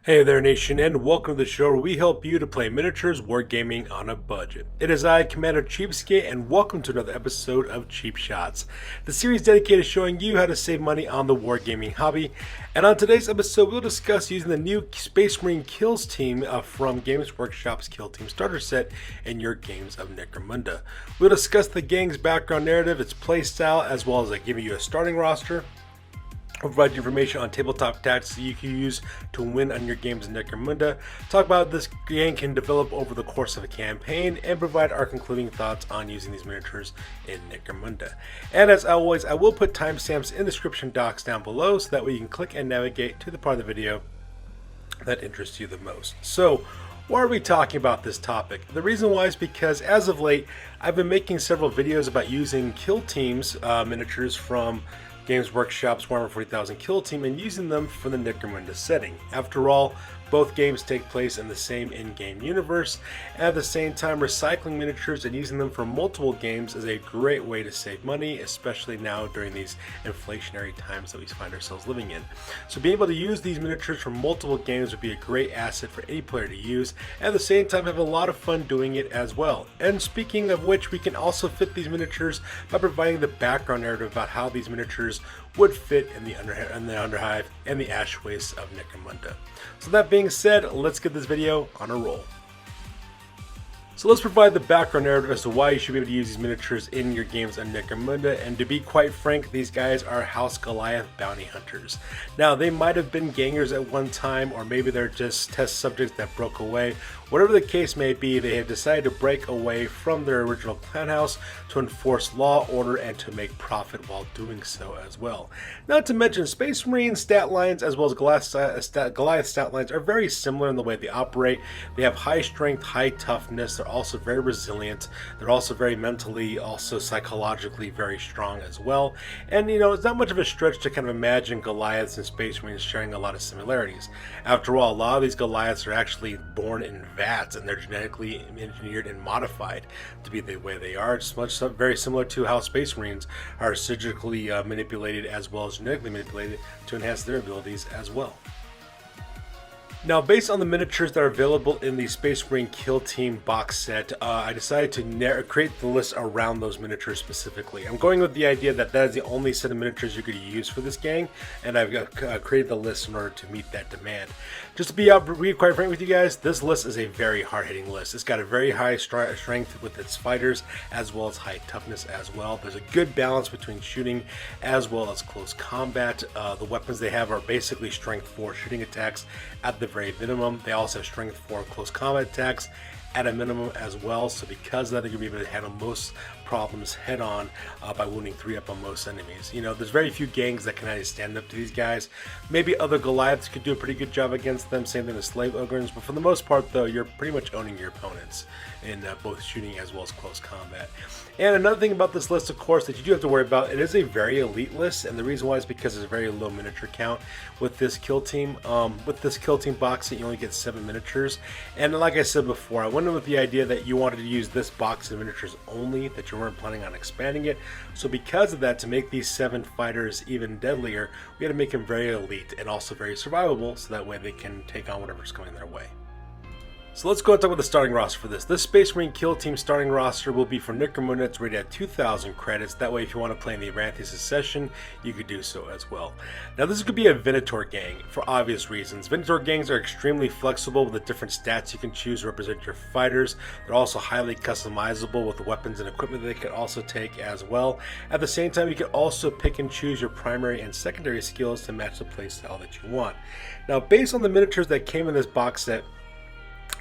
Hey there nation, and welcome to the show where we help you to play miniatures wargaming on a budget. It is I, Commander Cheapskate, and welcome to another episode of Cheap Shots, the series dedicated to showing you how to save money on the wargaming hobby. And on today's episode, we'll discuss using the new Space Marine Kills team from Games Workshop's Kill Team Starter Set in your games of Necromunda. We'll discuss the gang's background narrative, its playstyle, as well as giving you a starting roster. We'll provide you information on tabletop tactics that you can use to win on your games in Necromunda, talk about how this gang can develop over the course of a campaign, and provide our concluding thoughts on using these miniatures in Necromunda. And as always, I will put timestamps in the description docs down below so that way you can click and navigate to the part of the video that interests you the most. So, why are we talking about this topic? The reason why is because as of late, I've been making several videos about using kill teams miniatures from Games Workshop's Warhammer 40,000 Kill Team and using them for the Necromunda setting. After all, both games take place in the same in-game universe, and at the same time recycling miniatures and using them for multiple games is a great way to save money, especially now during these inflationary times that we find ourselves living in. So being able to use these miniatures for multiple games would be a great asset for any player to use, and at the same time have a lot of fun doing it as well. And speaking of which, we can also fit these miniatures by providing the background narrative about how these miniatures would fit in the Underhive and the Ash Wastes of Necromunda. So that being said, let's get this video on a roll. So let's provide the background narrative as to why you should be able to use these miniatures in your games on Necromunda, and to be quite frank, these guys are House Goliath bounty hunters. Now, they might have been gangers at one time, or maybe they're just test subjects that broke away. Whatever the case may be, they have decided to break away from their original clan house to enforce law, order, and to make profit while doing so as well. Not to mention, Space Marine stat lines as well as Goliath stat lines are very similar in the way they operate. They have high strength, high toughness. They're also very resilient. They're also very mentally, also psychologically very strong as well. And you know, it's not much of a stretch to kind of imagine Goliaths and Space Marines sharing a lot of similarities. After all, a lot of these Goliaths are actually born in vats, and they're genetically engineered and modified to be the way they are. It's very similar to how Space Marines are surgically manipulated as well as genetically manipulated to enhance their abilities as well. Now, based on the miniatures that are available in the Space Marine Kill Team box set, I decided to create the list around those miniatures specifically. I'm going with the idea that that is the only set of miniatures you could use for this gang, and I've created the list in order to meet that demand. Just to be quite frank with you guys, this list is a very hard-hitting list. It's got a very high strength with its fighters, as well as high toughness as well. There's a good balance between shooting as well as close combat. The weapons they have are basically strength 4 shooting attacks at the very minimum. They also have strength 4 close combat attacks at a minimum as well. So because of that, they're going to be able to handle most problems head on by wounding 3 up on most enemies. You know, there's very few gangs that can actually stand up to these guys. Maybe other Goliaths could do a pretty good job against them, same thing with Slave Ogres, but for the most part though, you're pretty much owning your opponents in both shooting as well as close combat. And another thing about this list, of course, that you do have to worry about, it is a very elite list, and the reason why is because there's a very low miniature count with this kill team. With this kill team box set, you only get 7 miniatures, and like I said before, I went in with the idea that you wanted to use this box of miniatures only, that you weren't planning on expanding it. So because of that, to make these 7 fighters even deadlier, we had to make them very elite and also very survivable, so that way they can take on whatever's coming their way. So let's go and talk about the starting roster for this. This Space Marine Kill Team starting roster will be for Necromunda. It's rated at 2,000 credits. That way, if you want to play in the Advantage Succession, you could do so as well. Now, this could be a Venator gang for obvious reasons. Venator gangs are extremely flexible with the different stats you can choose to represent your fighters. They're also highly customizable with the weapons and equipment that they could also take as well. At the same time, you can also pick and choose your primary and secondary skills to match the playstyle that you want. Now, based on the miniatures that came in this box set,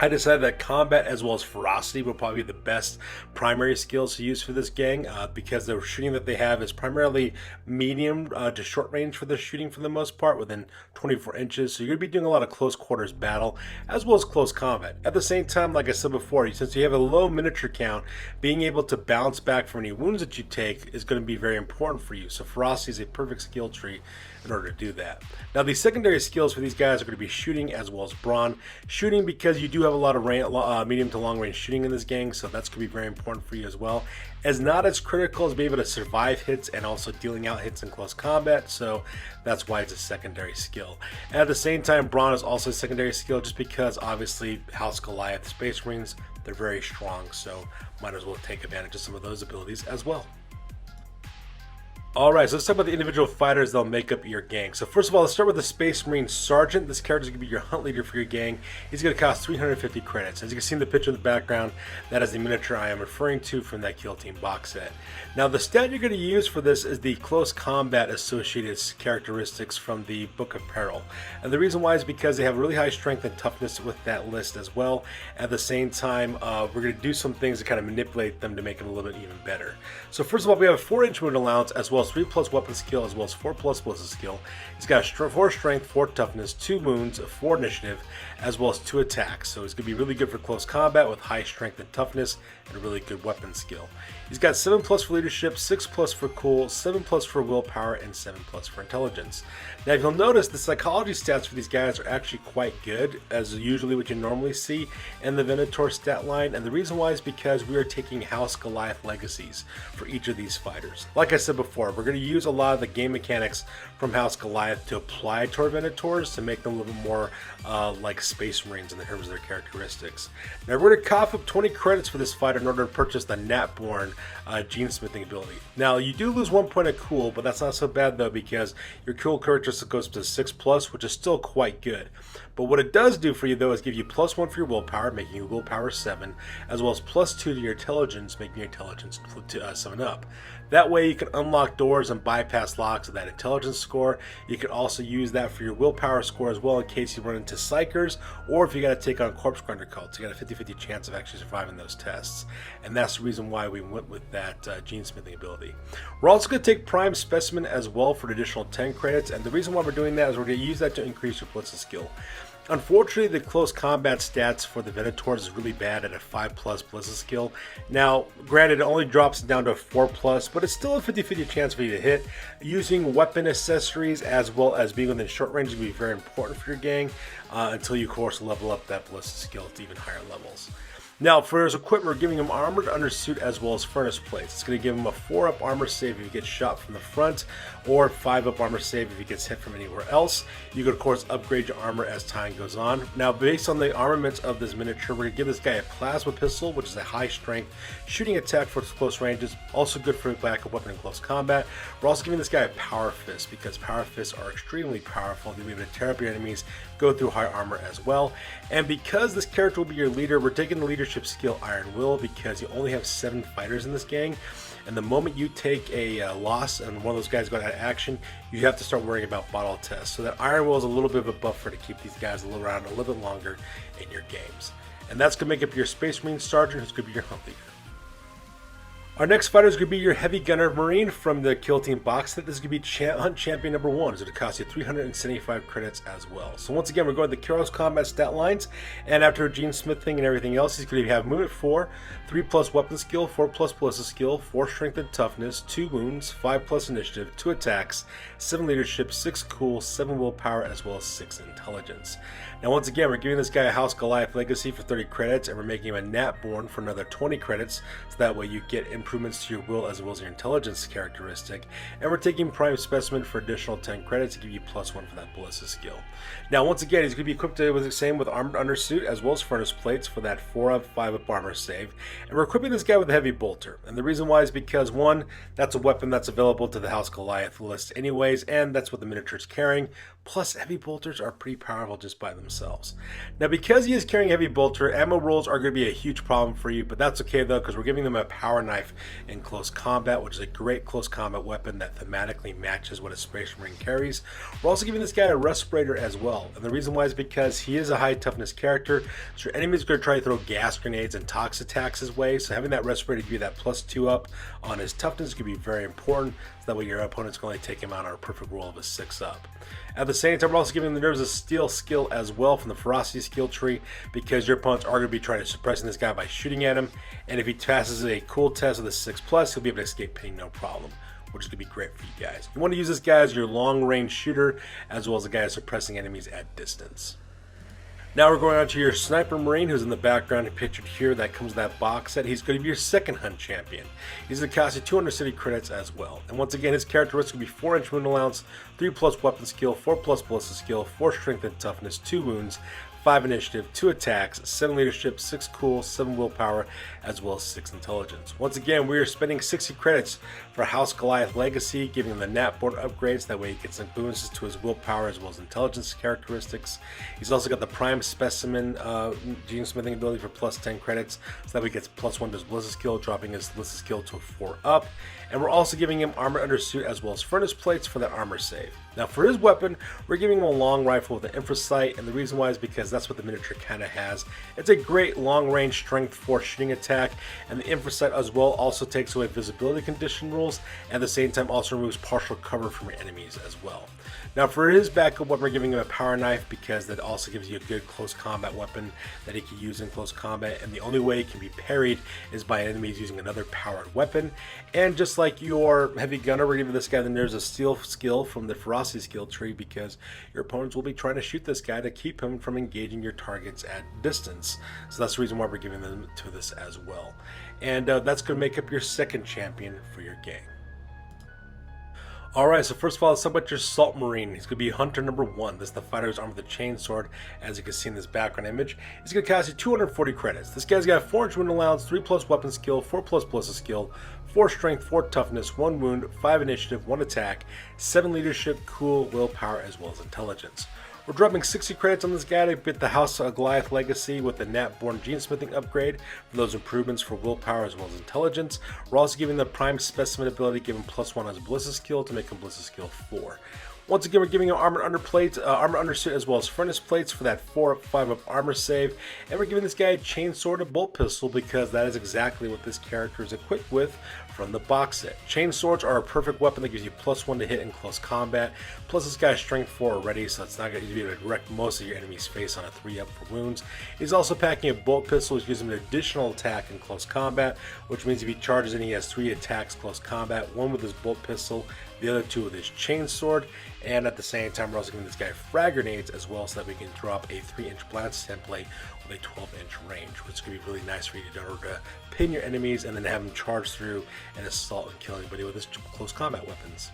I decided that combat as well as ferocity will probably be the best primary skills to use for this gang because the shooting that they have is primarily medium to short range for the shooting for the most part within 24 inches. So you're going to be doing a lot of close quarters battle as well as close combat. At the same time, like I said before, since you have a low miniature count, being able to bounce back from any wounds that you take is going to be very important for you. So ferocity is a perfect skill tree in order to do that. Now the secondary skills for these guys are going to be shooting as well as brawn. Shooting because you do have a lot of medium to long range shooting in this gang, so that's going to be very important for you as well. As not as critical as being able to survive hits and also dealing out hits in close combat, so that's why it's a secondary skill. And at the same time, brawn is also a secondary skill just because obviously House Goliath Space Marines, they're very strong, so might as well take advantage of some of those abilities as well. Alright, so let's talk about the individual fighters that'll make up your gang. So first of all, let's start with the Space Marine Sergeant. This character is going to be your hunt leader for your gang. He's going to cost 350 credits. As you can see in the picture in the background, that is the miniature I am referring to from that Kill Team box set. Now the stat you're going to use for this is the close combat associated characteristics from the Book of Peril. And the reason why is because they have really high strength and toughness with that list as well. At the same time, we're going to do some things to kind of manipulate them to make it a little bit even better. So first of all, we have a 4-inch wound allowance as well as 3+ weapon skill as well as 4+ ballistic skill. He's got 4 strength, 4 toughness, 2 wounds, 4 initiative, as well as 2 attacks. So he's going to be really good for close combat with high strength and toughness and a really good weapon skill. He's got 7+ for leadership, 6+ for cool, 7+ for willpower, and 7+ for intelligence. Now if you'll notice, the psychology stats for these guys are actually quite good, as usually what you normally see in the Venator stat line, and the reason why is because we are taking House Goliath legacies for each of these fighters. Like I said before, we're going to use a lot of the game mechanics from House Goliath to apply to our Venators to make them a little bit more like Space Marines in terms of their characteristics. Now we're going to cough up 20 credits for this fighter in order to purchase the Natborn gene smithing ability. Now you do lose 1 point of cool, but that's not so bad though because your cool characteristic goes to 6+, which is still quite good. But what it does do for you though is give you +1 for your willpower, making your willpower 7, as well as +2 to your intelligence, making your intelligence 7 up. That way you can unlock doors and bypass locks with that intelligence score. You can also use that for your willpower score as well in case you run into psychers or if you got to take on corpse grinder cults. You got a 50-50 chance of actually surviving those tests. And that's the reason why we went with that gene smithing ability. We're also going to take prime specimen as well for an additional 10 credits, and the reason why we're doing that is we're going to use that to increase your ballistic skill. Unfortunately, the close combat stats for the Venators is really bad at a 5+ ballistic skill. Now, granted, it only drops down to a 4+, but it's still a 50-50 chance for you to hit. Using weapon accessories as well as being within short range will be very important for your gang until you, of course, level up that ballistic skill to even higher levels. Now, for his equipment, we're giving him armored undersuit as well as furnace plates. It's going to give him a 4-up armor save if he gets shot from the front, or 5-up armor save if he gets hit from anywhere else. You can, of course, upgrade your armor as time goes on. Now, based on the armaments of this miniature, we're going to give this guy a plasma pistol, which is a high-strength shooting attack for close ranges, also good for a backup weapon in close combat. We're also giving this guy a power fist, because power fists are extremely powerful. They'll be able to tear up your enemies, go through high armor as well. And because this character will be your leader, we're taking the leadership skill Iron Will because you only have 7 fighters in this gang, and the moment you take a loss and one of those guys go out of action, you have to start worrying about bottle tests. So that Iron Will is a little bit of a buffer to keep these guys around a little bit longer in your games. And that's going to make up your Space Marine Sergeant, who's going to be your hunt leader. Our next fighter is going to be your Heavy Gunner Marine from the Kill Team box set. This is going to be Hunt Champion number 1. It's going to cost you 375 credits as well. So once again, we're going to the Close Combat stat lines, and after gene smithing and everything else, he's going to have movement 4, 3+ weapon skill, 4+ ballistic skill, 4 strength and toughness, 2 wounds, 5+ initiative, 2 attacks, 7 leadership, 6 cool, 7 willpower, as well as 6 intelligence. Now once again, we're giving this guy a House Goliath Legacy for 30 credits, and we're making him a Natborn for another 20 credits, so that way you get improvements to your will as well as your intelligence characteristic. And we're taking Prime Specimen for additional 10 credits to give you +1 for that ballistic skill. Now once again, he's going to be equipped with the same with armored undersuit as well as furnace plates for that 4-up, 5-up armor save. And we're equipping this guy with a heavy bolter. And the reason why is because 1, that's a weapon that's available to the House Goliath list anyways, and that's what the miniature's carrying. Plus, heavy bolters are pretty powerful just by themselves. Now, because he is carrying heavy bolter, ammo rolls are going to be a huge problem for you, but that's okay though, because we're giving them a power knife in close combat, which is a great close combat weapon that thematically matches what a Space Marine carries. We're also giving this guy a respirator as well, and the reason why is because he is a high toughness character, so your enemy's going to try to throw gas grenades and tox attacks his way, so having that respirator give you that +2 up on his toughness could be very important, so that way your opponent's going to take him out on a perfect roll of a 6 up. At the same time, we're also giving the Nerves of Steel skill as well from the Ferocity skill tree, because your opponents are going to be trying to suppressing this guy by shooting at him, and if he passes a cool test with a 6+, he'll be able to escape pain no problem, which is going to be great for you guys. You want to use this guy as your long range shooter, as well as a guy suppressing enemies at distance. Now we're going on to your Sniper Marine, who's in the background pictured here. That comes with that box set. He's going to be your second hunt champion. He's going to cost you 200 city credits as well. And once again, his characteristics will be 4-inch wound allowance, 3+ weapon skill, 4+ ballistic skill, 4 strength and toughness, 2 wounds, 5 initiative, 2 attacks, 7 leadership, 6 cool, 7 willpower, as well as 6 intelligence. Once again, we are spending 60 credits for House Goliath Legacy, giving him the nat board upgrades. That way he gets some bonuses to his willpower as well as intelligence characteristics. He's also got the Prime Specimen gene smithing ability for +10 credits, so that way he gets +1 to his ballistic skill, dropping his ballistic skill to a 4 up. And we're also giving him armor undersuit as well as furnace plates for that armor save. Now for his weapon, we're giving him a long rifle with an infrasight, and the reason why is because that's what the miniature kind of has. It's a great long range strength 4 shooting attack, and the infrasight as well also takes away visibility condition rules, and at the same time also removes partial cover from your enemies as well. Now for his backup weapon, we're giving him a power knife, because that also gives you a good close combat weapon that he can use in close combat, and the only way it can be parried is by enemies using another powered weapon. And just like your heavy gunner, we're giving this guy the Nerves of Steel skill from the Ferocity skill tree, because your opponents will be trying to shoot this guy to keep him from engaging your targets at distance. So that's the reason why we're giving them to this as well. And that's going to make up your second champion for your gang. Alright, so first of all, let's talk about your Salt Marine. He's going to be Hunter number 1. This is the fighter who's armed with a chainsword, as you can see in this background image. He's going to cost you 240 credits. This guy's got 4-inch wound allowance, 3+ weapon skill, 4+ ballistic skill, 4 strength, 4 toughness, 1 wound, 5 initiative, 1 attack, 7 leadership, cool, willpower, as well as intelligence. We're dropping 60 credits on this guy to get the House of Goliath Legacy with the Nat-born Gene Smithing upgrade for those improvements for willpower as well as intelligence. We're also giving the Prime Specimen ability, giving +1 on his ballistic skill to make him ballistic skill 4. Once again, we're giving him armor undersuit as well as furnace plates for that 4-5 up armor save, and we're giving this guy a chainsword and bolt pistol, because that is exactly what this character is equipped with from the box set. Chain swords are a perfect weapon that gives you +1 to hit in close combat. Plus, this guy's strength 4 already, so it's not going to be able to direct most of your enemy's face on a 3 up for wounds. He's also packing a bolt pistol, which gives him an additional attack in close combat, which means if he charges in, he has 3 attacks close combat, 1 with his bolt pistol, the other 2 with his chain sword. And at the same time, we're also giving this guy frag grenades as well, so that we can drop a 3-inch blast template with a 12-inch range, which is going to be really nice for you to pin your enemies and then have them charge through and assault and kill anybody with his close combat weapons.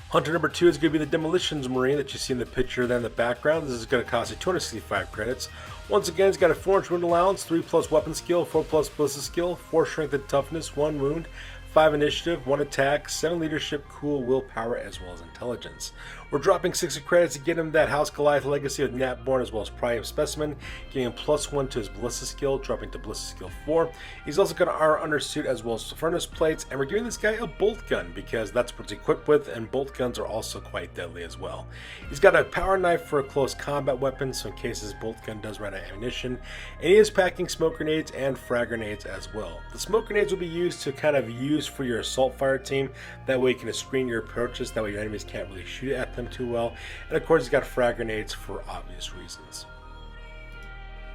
Hunter number 2 is going to be the Demolitions Marine that you see in the picture there in the background. This is going to cost you 265 credits. Once again, he's got a 4-inch wound allowance, 3+ weapon skill, 4+ ballistic skill, 4 strength and toughness, 1 wound, 5 initiative, 1 attack, 7 leadership, cool, willpower, as well as intelligence. We're dropping 60 credits to get him that House Goliath Legacy with Nat-born as well as Prime Specimen, giving him +1 to his ballistic skill, dropping to ballistic skill 4. He's also got an armor undersuit as well as furnace plates, and we're giving this guy a bolt gun because that's what he's equipped with, and bolt guns are also quite deadly as well. He's got a power knife for a close combat weapon, so in case his bolt gun does run out of ammunition, and he is packing smoke grenades and frag grenades as well. The smoke grenades will be used to kind of use for your assault fire team. That way you can screen your approaches, that way your enemies can't really shoot at them too well. And of course he's got frag grenades for obvious reasons.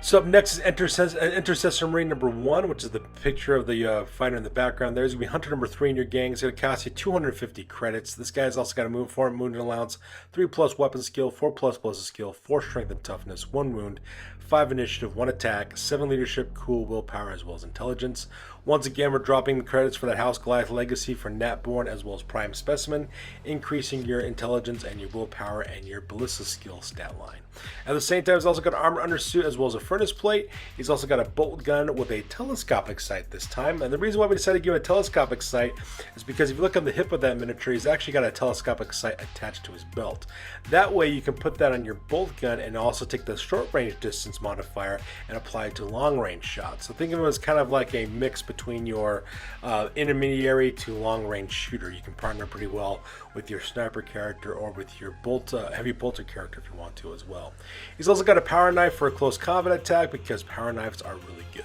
So up next is Intercessor Marine number 1, which is the picture of the fighter in the background. There's going to be Hunter number 3 in your gang. It's going to cost you 250 credits. This guy's also got a move for wound allowance, 3+ weapon skill, 4+ ballistic skill, 4 strength and toughness, 1 wound, 5 initiative, 1 attack, 7 leadership, cool, willpower, as well as intelligence. Once again, we're dropping the credits for that House Goliath Legacy for Brawn as well as Prime Specimen, increasing your intelligence and your willpower and your ballista skill stat line. At the same time, he's also got an armor undersuit as well as a furnace plate. He's also got a bolt gun with a telescopic sight this time. And the reason why we decided to give him a telescopic sight is because if you look on the hip of that miniature, he's actually got a telescopic sight attached to his belt. That way you can put that on your bolt gun and also take the short range distance modifier and apply it to long range shots. So think of him as kind of like a mix between your intermediary to long range shooter. You can partner pretty well with your sniper character or with your heavy bolter character if you want to as well. He's also got a power knife for a close combat attack because power knives are really good.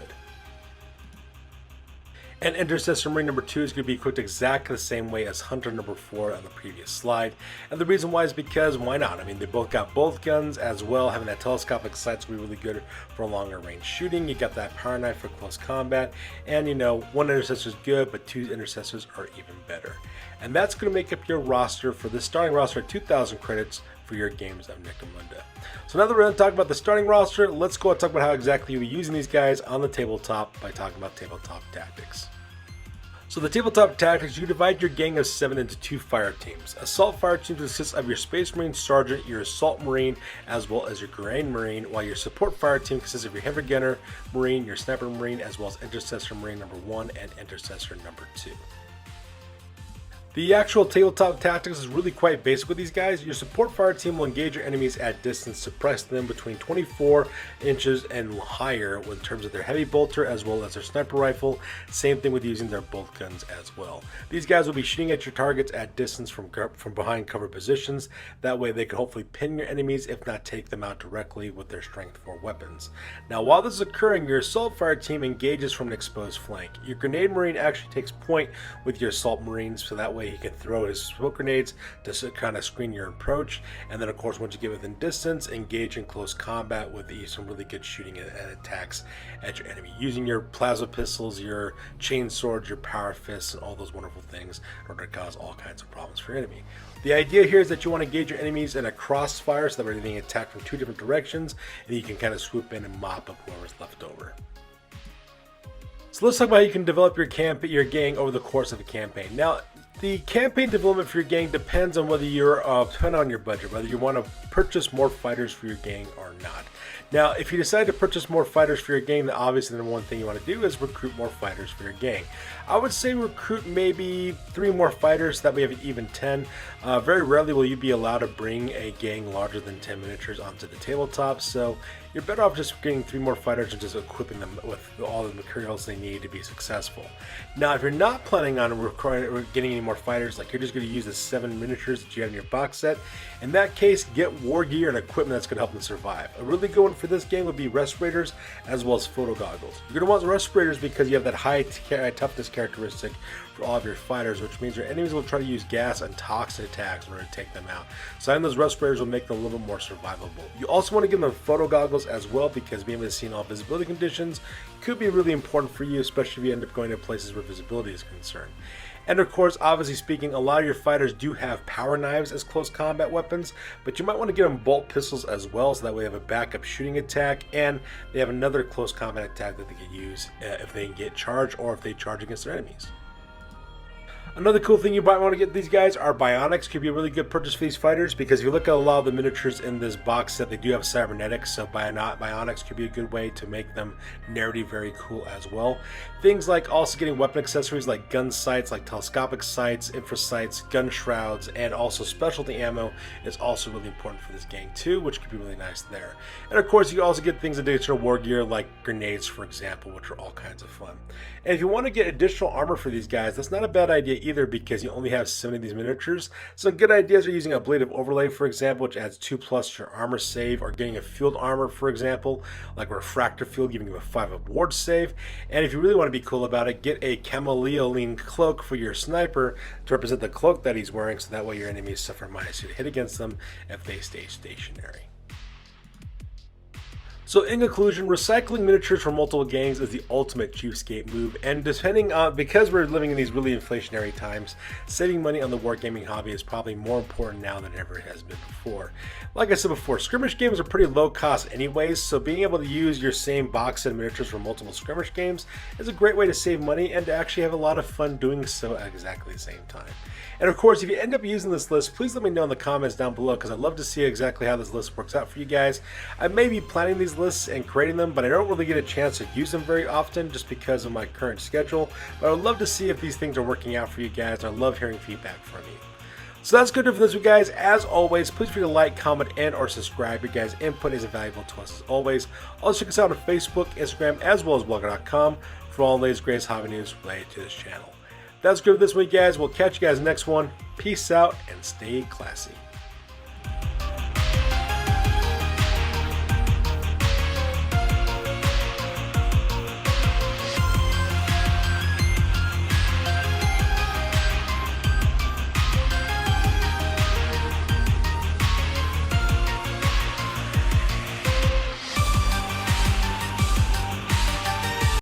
And Intercessor Marine number 2 is going to be equipped exactly the same way as Hunter number 4 on the previous slide. And the reason why is because why not? I mean, they both got both guns as well. Having that telescopic sight's going to be really good for longer range shooting. You got that power knife for close combat. And you know, one Intercessor is good, but 2 Intercessors are even better. And that's going to make up your roster for this starting roster at 2,000 credits for your games of Necromunda. So now that we're going to talk about the starting roster, let's go and talk about how exactly you'll be using these guys on the tabletop by talking about tabletop tactics. So the tabletop tactics, you divide your gang of 7 into 2 fire teams. Assault fire teams consists of your Space Marine Sergeant, your Assault Marine, as well as your Grenade Marine, while your Support fire team consists of your Heavy Gunner Marine, your Sniper Marine, as well as Intercessor Marine number 1 and Intercessor number 2. The actual tabletop tactics is really quite basic with these guys. Your support fire team will engage your enemies at distance, suppress them between 24 inches and higher in terms of their heavy bolter as well as their sniper rifle. Same thing with using their bolt guns as well. These guys will be shooting at your targets at distance from behind cover positions. That way they can hopefully pin your enemies, if not take them out directly with their strength 4 weapons. Now while this is occurring, your assault fire team engages from an exposed flank. Your Grenade Marine actually takes point with your Assault Marines, so that way he can throw his smoke grenades to kind of screen your approach, and then of course once you get within distance, engage in close combat with some really good shooting and attacks at your enemy using your plasma pistols, your chain swords, your power fists, and all those wonderful things in order to cause all kinds of problems for your enemy. The idea here is that you want to engage your enemies in a crossfire so that they're being attacked from 2 different directions, and you can kind of swoop in and mop up whoever's left over. So let's talk about how you can develop your gang over the course of a campaign. Now, the campaign development for your gang depends on whether you're depending on your budget, whether you want to purchase more fighters for your gang or not. Now, if you decide to purchase more fighters for your gang, then obviously the number one thing you want to do is recruit more fighters for your gang. I would say recruit maybe 3 more fighters, that we have an even 10. Very rarely will you be allowed to bring a gang larger than 10 miniatures onto the tabletop, so you're better off just getting 3 more fighters and just equipping them with all the materials they need to be successful. Now, if you're not planning on getting any more fighters, like you're just going to use the 7 miniatures that you have in your box set, in that case, get war gear and equipment that's going to help them survive. A really good one for this game would be respirators as well as photo goggles. You're going to want respirators because you have that high toughness characteristic for all of your fighters, which means your enemies will try to use gas and toxin attacks in order to take them out. So having those respirators will make them a little bit more survivable. You also want to give them photo goggles as well, because being able to see in all visibility conditions could be really important for you, especially if you end up going to places where visibility is concerned. And of course, obviously speaking, a lot of your fighters do have power knives as close combat weapons, but you might want to give them bolt pistols as well, so that way they have a backup shooting attack, and they have another close combat attack that they can use if they can get charged or if they charge against their enemies. Another cool thing you might want to get these guys are bionics. Could be a really good purchase for these fighters, because if you look at a lot of the miniatures in this box set, they do have cybernetics, so bionics could be a good way to make them narrative very cool as well. Things like also getting weapon accessories like gun sights, like telescopic sights, infra sights, gun shrouds, and also specialty ammo is also really important for this gang too, which could be really nice there. And of course, you can also get things additional war gear like grenades, for example, which are all kinds of fun. And if you want to get additional armor for these guys, that's not a bad idea either, because you only have 7 of these miniatures. So good ideas are using a blade of overlay, for example, which adds 2+ to your armor save, or getting a field armor, for example, like refractor field, giving you a 5 of ward save. And if you really want to be cool about it, get a camelioline cloak for your sniper to represent the cloak that he's wearing, so that way your enemies suffer -2 to hit against them if they stay stationary. So in conclusion, recycling miniatures from multiple gangs is the ultimate cheapskate move, and depending on, because we're living in these really inflationary times, saving money on the wargaming hobby is probably more important now than it ever has been before. Like I said before, skirmish games are pretty low cost anyways, so being able to use your same box set of miniatures from multiple skirmish games is a great way to save money and to actually have a lot of fun doing so at exactly the same time. And of course, if you end up using this list, please let me know in the comments down below, because I'd love to see exactly how this list works out for you guys. I may be planning these lists and creating them, but I don't really get a chance to use them very often just because of my current schedule. But I would love to see if these things are working out for you guys, and I love hearing feedback from you. So that's good for this week, guys. As always, please feel free to like, comment, and or subscribe. Your guys' input is invaluable to us as always. Also check us out on Facebook, Instagram, as well as blogger.com for all the latest greatest hobby news related to this channel. That's good for this week, guys. We'll catch you guys next one. Peace out and stay classy.